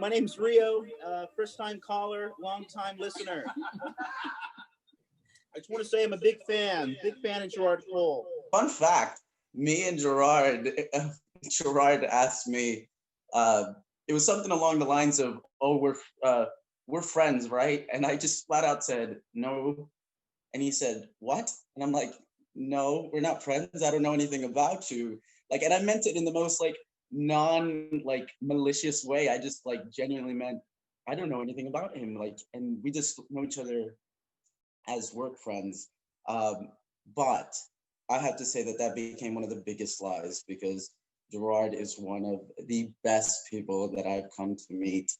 My name's Rio, first-time caller, long-time listener. I just want to say I'm a big fan of Gerard Cole. Fun fact, me and Gerard asked me, it was something along the lines of, oh, we're friends, right? And I just flat out said, no. And he said, what? And I'm like, no, we're not friends. I don't know anything about you. Like, and I meant it in the most malicious way. I just genuinely meant, I don't know anything about him. And we just know each other as work friends. But I have to say that became one of the biggest lies, because Gerard is one of the best people that I've come to meet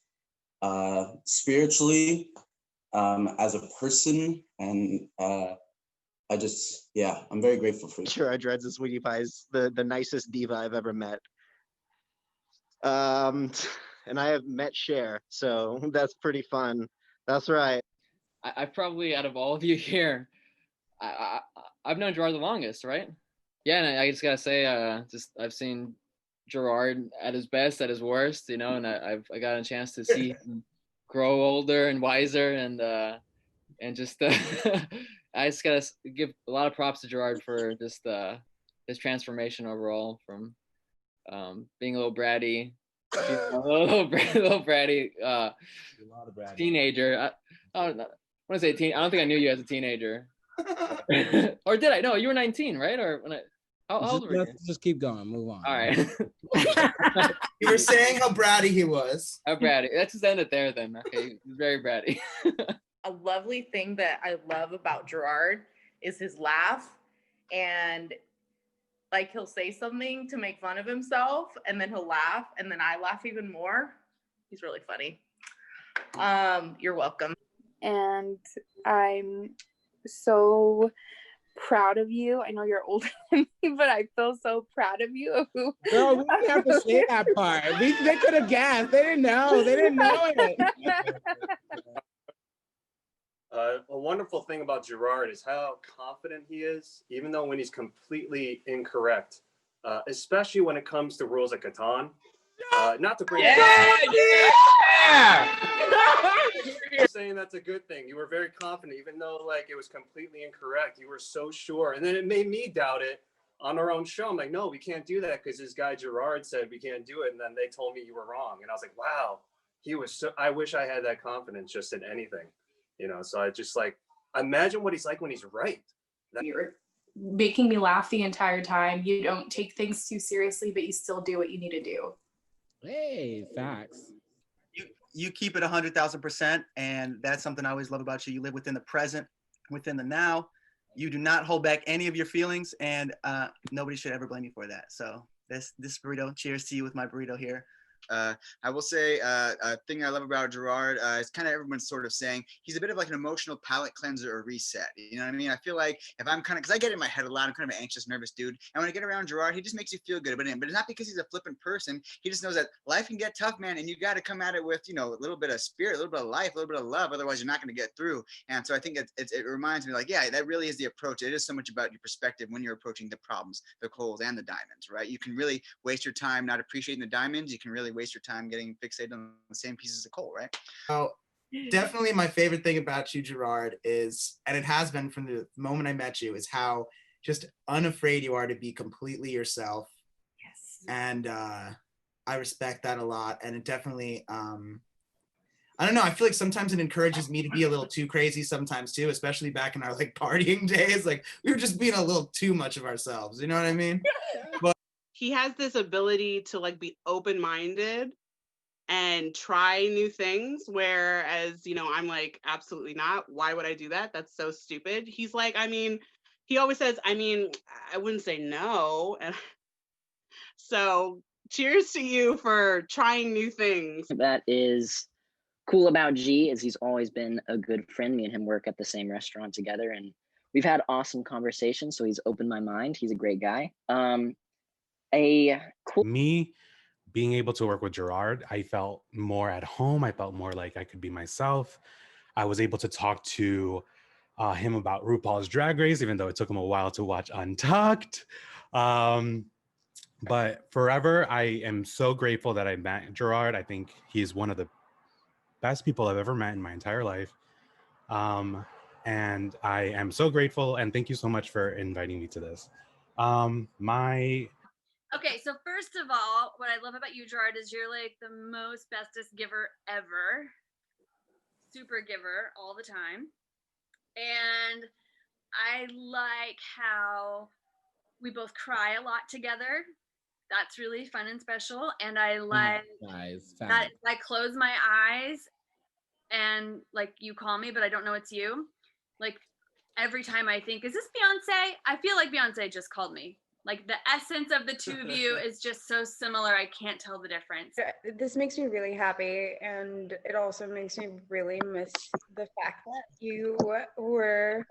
spiritually, as a person. And I'm very grateful for it. Gerard Dreads and Sweetie Pie's the nicest diva I've ever met. And I have met Cher, so that's pretty fun. That's right. I probably, out of all of you here, I've known Gerard the longest, right? Yeah, and I just gotta say, I've seen Gerard at his best, at his worst, and I got a chance to see him grow older and wiser, and just I just gotta give a lot of props to Gerard for just his transformation overall, from being a little bratty, teenager. I want to say teen. I don't think I knew you as a teenager. Or did I? No, you were 19, right? Or how old were you? Just keep going. Move on. All right. You were saying how bratty he was. How bratty. Let's just end it there then. Okay, he's very bratty. A lovely thing that I love about Gerard is his laugh, and he'll say something to make fun of himself, and then he'll laugh, and then I laugh even more. He's really funny. You're welcome. And I'm so proud of you. I know you're older than me, but I feel so proud of you. Girl, we didn't have to say that part. They could have guessed. They didn't know. They didn't know it. A wonderful thing about Gerard is how confident he is, even though when he's completely incorrect, especially when it comes to rules like Catan. Not to bring You're saying that's a good thing. You were very confident, even though it was completely incorrect. You were so sure, and then it made me doubt it on our own show. I'm like, no, we can't do that because this guy Gerard said we can't do it, and then they told me you were wrong, and I was like, wow, he was so. I wish I had that confidence just in anything, So I just imagine what he's like when he's right. You're making me laugh the entire time. You don't take things too seriously, but you still do what you need to do. Hey, facts. You keep it 100,000%, and that's something I always love about you. You live within the present, within the now. You do not hold back any of your feelings, and nobody should ever blame you for that. So this burrito, cheers to you with my burrito here. I will say a thing I love about Gerard is kind of everyone's sort of saying he's a bit of an emotional palate cleanser or reset. You know what I mean? I feel like if I'm because I get in my head a lot, I'm kind of an anxious, nervous dude. And when I get around Gerard, he just makes you feel good about him. But it's not because he's a flippant person. He just knows that life can get tough, man. And you got to come at it with, a little bit of spirit, a little bit of life, a little bit of love. Otherwise, you're not going to get through. And so I think it reminds me yeah, that really is the approach. It is so much about your perspective when you're approaching the problems, the coals and the diamonds, right? You can really waste your time not appreciating the diamonds. You can really waste your time getting fixated on the same pieces of coal, right? Oh, definitely my favorite thing about you, Gerard, is, and it has been from the moment I met you, is how just unafraid you are to be completely yourself. Yes. And I respect that a lot. And it definitely, I don't know, I feel like sometimes it encourages me to be a little too crazy sometimes too, especially back in our partying days. We were just being a little too much of ourselves, you know what I mean? But he has this ability to be open-minded and try new things, whereas I'm absolutely not. Why would I do that? That's so stupid. He's he always says, I wouldn't say no. And so cheers to you for trying new things. That is cool about G is he's always been a good friend. Me and him work at the same restaurant together, and we've had awesome conversations, so he's opened my mind. He's a great guy. Me being able to work with Gerard, I felt more at home. I felt more like I could be myself. I was able to talk to him about RuPaul's Drag Race, even though it took him a while to watch Untucked. But forever, I am so grateful that I met Gerard. I think he's one of the best people I've ever met in my entire life. And I am so grateful, and thank you so much for inviting me to this. My Okay, so first of all, what I love about you, Gerard, is you're like the most bestest giver ever. Super giver all the time. And I like how we both cry a lot together. That's really fun and special. And I like Guys, that I close my eyes and like you call me, but I don't know it's you. Like every time I think, is this Beyonce? I feel like Beyonce just called me. Like the essence of the two of you is just so similar. I can't tell the difference. This makes me really happy, and it also makes me really miss the fact that you were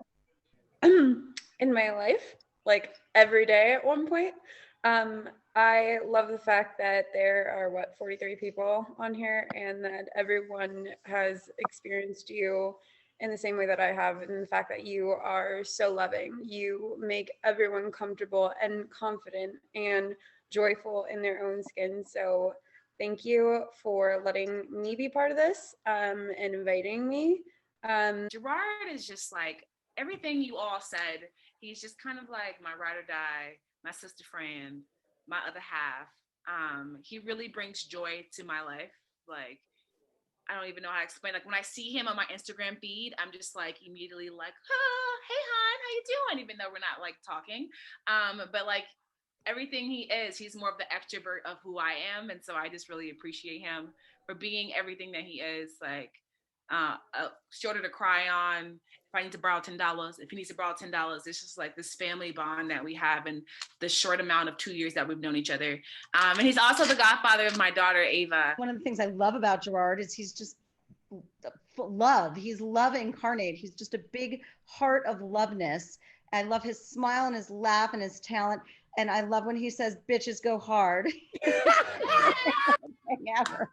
in my life like every day at one point. I love the fact that there are 43 people on here, and that everyone has experienced you in the same way that I have, and the fact that you are so loving. You make everyone comfortable and confident and joyful in their own skin. So thank you for letting me be part of this, and inviting me. Gerard is just like everything you all said. He's just kind of like my ride or die, my sister friend, my other half. He really brings joy to my life. Like, I don't even know how to explain. Like when I see him on my Instagram feed, I'm just like immediately like, oh, hey hon, how you doing? Even though we're not like talking. But like everything he is, he's more of the extrovert of who I am. And so I just really appreciate him for being everything that he is. Like a shoulder to cry on. If I need to borrow $10, if he needs to borrow $10, it's just like this family bond that we have in the short amount of 2 years that we've known each other. And he's also the godfather of my daughter, Ava. One of the things I love about Gerard is he's just love. He's love incarnate. He's just a big heart of loveness. I love his smile and his laugh and his talent. And I love when he says, bitches go hard. Ever.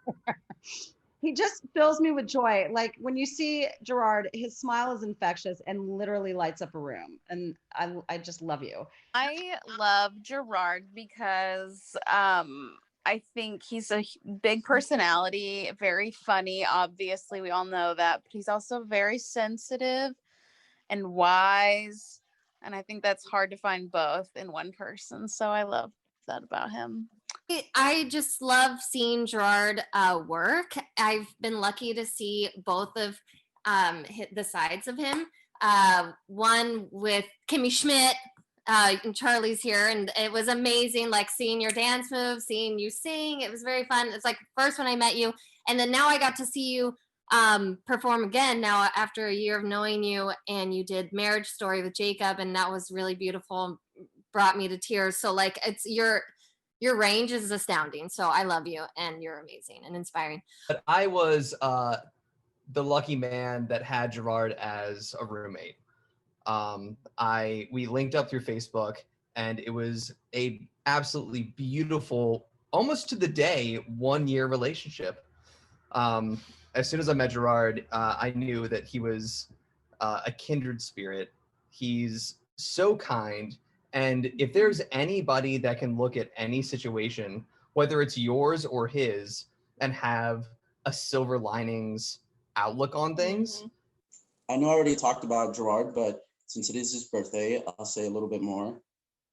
He just fills me with joy. Like when you see Gerard, his smile is infectious and literally lights up a room. And I just love you. I love Gerard because I think he's a big personality, very funny. Obviously, we all know that, but he's also very sensitive and wise. And I think that's hard to find both in one person. So I love that about him. I just love seeing Gerard work. I've been lucky to see both of the sides of him. One with Kimmy Schmidt, and Charlie's here, and it was amazing, like seeing your dance moves, seeing you sing. It was very fun. It's like first when I met you, and then now I got to see you perform again now after a year of knowing you, and you did Marriage Story with Jacob, and that was really beautiful, brought me to tears. So like it's your range is astounding. So I love you, and you're amazing and inspiring. But I was the lucky man that had Gerard as a roommate. We linked up through Facebook, and it was a absolutely beautiful, almost to the day, 1 year relationship. As soon as I met Gerard, I knew that he was a kindred spirit. He's so kind. And if there's anybody that can look at any situation, whether it's yours or his, and have a silver linings outlook on things. I know I already talked about Gerard, but since it is his birthday, I'll say a little bit more.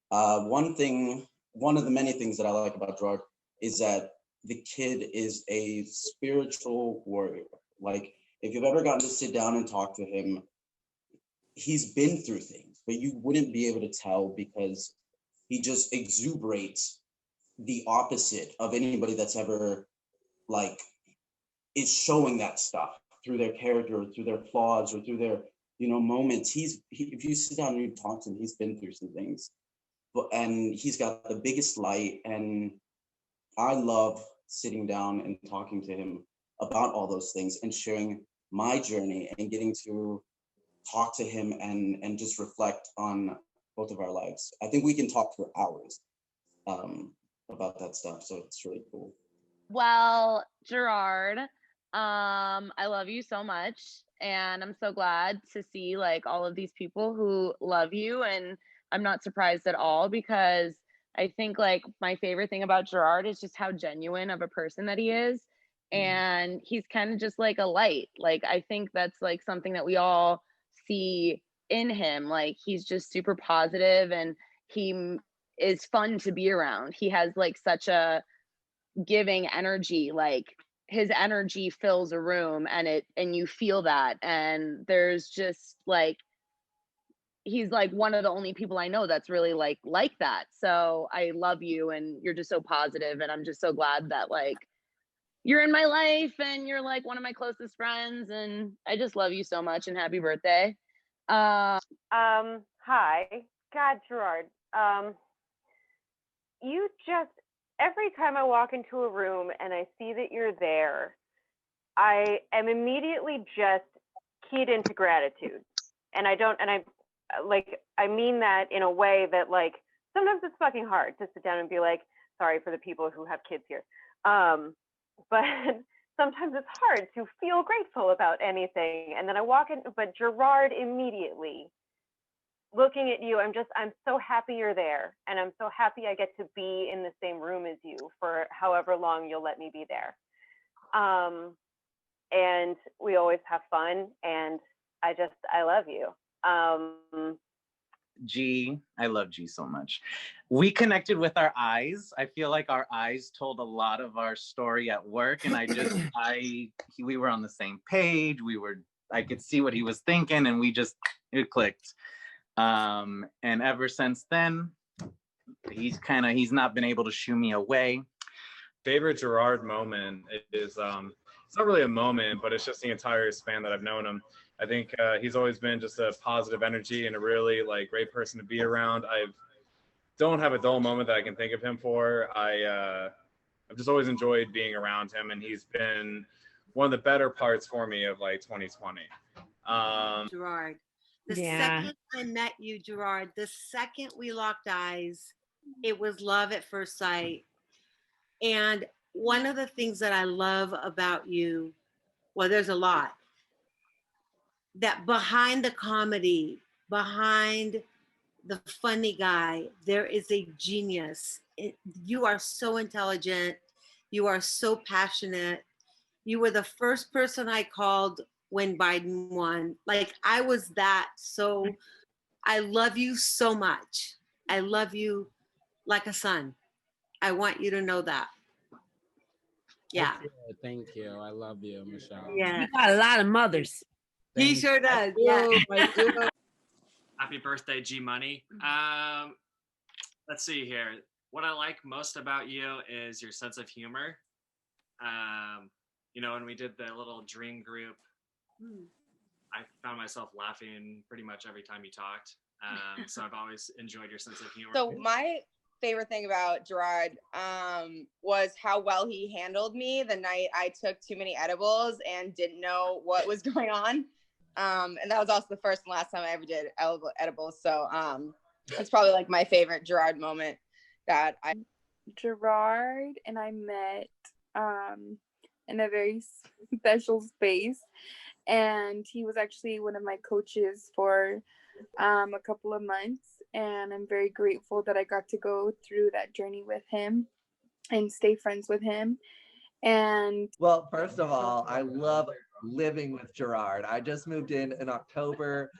One of the many things that I like about Gerard is that the kid is a spiritual warrior. Like, if you've ever gotten to sit down and talk to him, he's been through things, but you wouldn't be able to tell because he just exuberates the opposite of anybody that's ever like is showing that stuff through their character, or through their flaws, or through their moments. If you sit down and you talk to him, he's been through some things, and he's got the biggest light. And I love sitting down and talking to him about all those things and sharing my journey and getting to talk to him and just reflect on both of our lives. I think we can talk for hours about that stuff. So it's really cool. Well, Gerard, I love you so much, and I'm so glad to see like all of these people who love you, and I'm not surprised at all because I think like my favorite thing about Gerard is just how genuine of a person that he is. And he's kind of just like a light. Like, I think that's like something that we all see in him. Like, he's just super positive and he is fun to be around. He has like such a giving energy. Like, his energy fills a room and you feel that. And there's just like, he's like one of the only people I know that's really like that. So I love you and you're just so positive, and I'm just so glad that like you're in my life and you're like one of my closest friends, and I just love you so much and happy birthday. Hi. God, Gerard. You just, every time I walk into a room and I see that you're there, I am immediately just keyed into gratitude. And I mean that in a way that like, sometimes it's fucking hard to sit down and be like, sorry for the people who have kids here. But sometimes it's hard to feel grateful about anything. And then I walk in, but Gerard, immediately looking at you, I'm so happy you're there. And I'm so happy I get to be in the same room as you for however long you'll let me be there. And we always have fun, and I love you. G, I love G so much. We connected with our eyes. I feel like our eyes told a lot of our story at work, and we were on the same page. I could see what he was thinking, and it clicked. And ever since then, he's not been able to shoo me away. Favorite Gerard moment is it's not really a moment, but it's just the entire span that I've known him. I think he's always been just a positive energy and a really like great person to be around. I don't have a dull moment that I can think of him for. I've just always enjoyed being around him, and he's been one of the better parts for me of like 2020. Gerard, the second I met you, Gerard, the second we locked eyes, it was love at first sight. And one of the things that I love about you, well, there's a lot, that behind the comedy, behind the funny guy, there is a genius. You are so intelligent. You are so passionate. You were the first person I called when Biden won. Like, I was that. So I love you so much. I love you like a son. I want you to know that. Yeah. Thank you. I love you, Michelle. Yeah. You got a lot of mothers. He sure does. Yeah. Happy birthday, G Money. Let's see here. What I like most about you is your sense of humor. When we did the little dream group, I found myself laughing pretty much every time you talked. So I've always enjoyed your sense of humor. So my favorite thing about Gerard was how well he handled me the night I took too many edibles and didn't know what was going on. And that was also the first and last time I ever did edibles. So it's probably like my favorite Gerard moment that Gerard and I met in a very special space, and he was actually one of my coaches for a couple of months, and I'm very grateful that I got to go through that journey with him and stay friends with him. And well, first of all, I love living with Gerard. I just moved in October.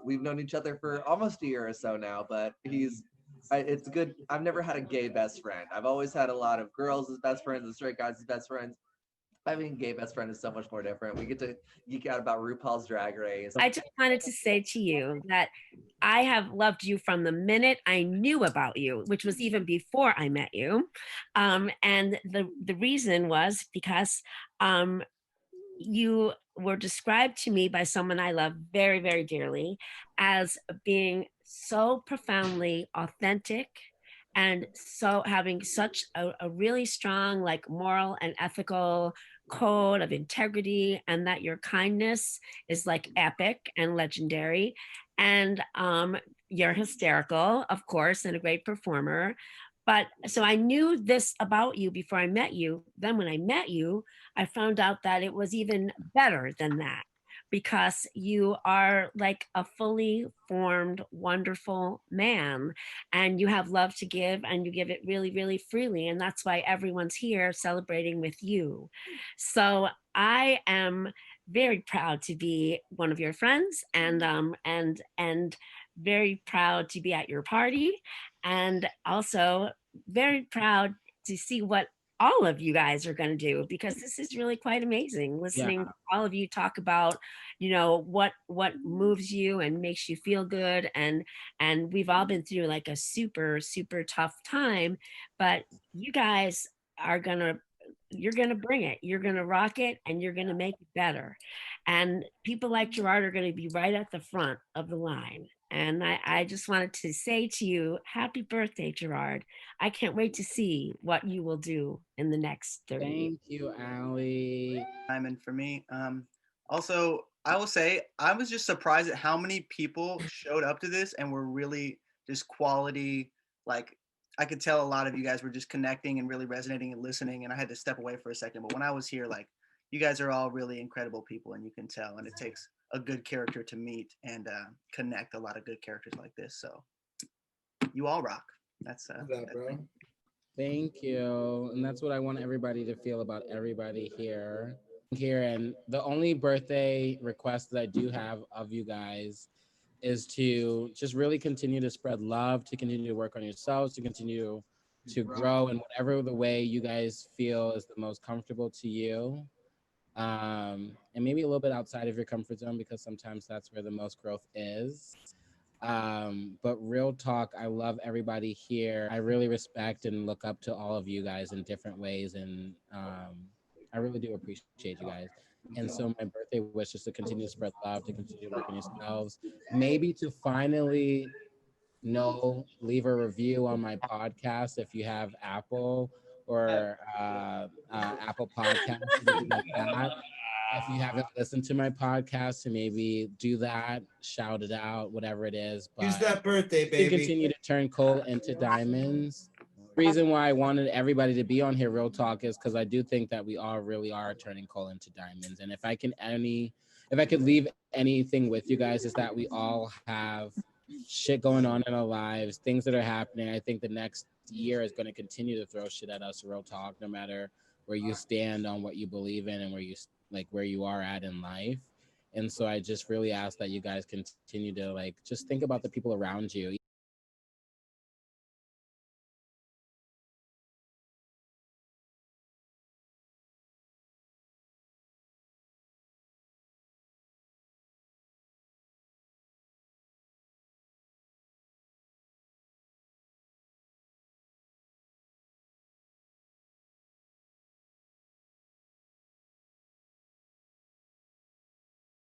We've known each other for almost a year or so now, but it's good. I've never had a gay best friend. I've always had a lot of girls as best friends and straight guys as best friends. Having a gay best friend is so much more different. We get to geek out about RuPaul's Drag Race. I just wanted to say to you that I have loved you from the minute I knew about you, which was even before I met you. And the reason was because you were described to me by someone I love very, very dearly as being so profoundly authentic and so having such a really strong like moral and ethical code of integrity, and that your kindness is like epic and legendary, and you're hysterical, of course, and a great performer. But so I knew this about you before I met you. Then when I met you, I found out that it was even better than that. because you are like a fully formed, wonderful man, and you have love to give, and you give it really, really freely. And that's why everyone's here celebrating with you. So I am very proud to be one of your friends, and very proud to be at your party, and also very proud to see what all of you guys are going to do, because this is really quite amazing listening to all of you talk about, you know, what moves you and makes you feel good. And we've all been through like a super tough time, but you guys are you're gonna bring it, you're gonna rock it, and you're gonna make it better. And people like Gerard are gonna be right at the front of the line. And I just wanted to say to you, happy birthday, Gerard. I can't wait to see what you will do in the next 30 years. Thank you, Allie. Diamond for me. Also, I will say I was just surprised at how many people showed up to this and were really just quality. Like, I could tell a lot of you guys were just connecting and really resonating and listening, and I had to step away for a second. But when I was here, like, you guys are all really incredible people, and you can tell. And it takes a good character to meet and connect a lot of good characters like this. So you all rock. That's bro. Thank you. And that's what I want everybody to feel about everybody here. And the only birthday request that I do have of you guys is to just really continue to spread love, to continue to work on yourselves, to continue to grow in whatever the way you guys feel is the most comfortable to you. And maybe a little bit outside of your comfort zone, because sometimes that's where the most growth is. But real talk, I love everybody here. I really respect and look up to all of you guys in different ways, and I really do appreciate you guys. And so my birthday wish is to continue to spread love, to continue to work on yourselves, maybe to finally leave a review on my podcast if you have Apple or Apple Podcasts, anything like that. If you haven't listened to my podcast, to maybe do that, shout it out, whatever it is. But use that birthday, baby. To continue to turn coal into diamonds. The reason why I wanted everybody to be on here, real talk, is because I do think that we all really are turning coal into diamonds. And if I could leave anything with you guys, is that we all have shit going on in our lives, things that are happening. I think the next year is going to continue to throw shit at us, real talk, no matter where you stand on what you believe in and where you are at in life. And so I just really ask that you guys continue to just think about the people around you.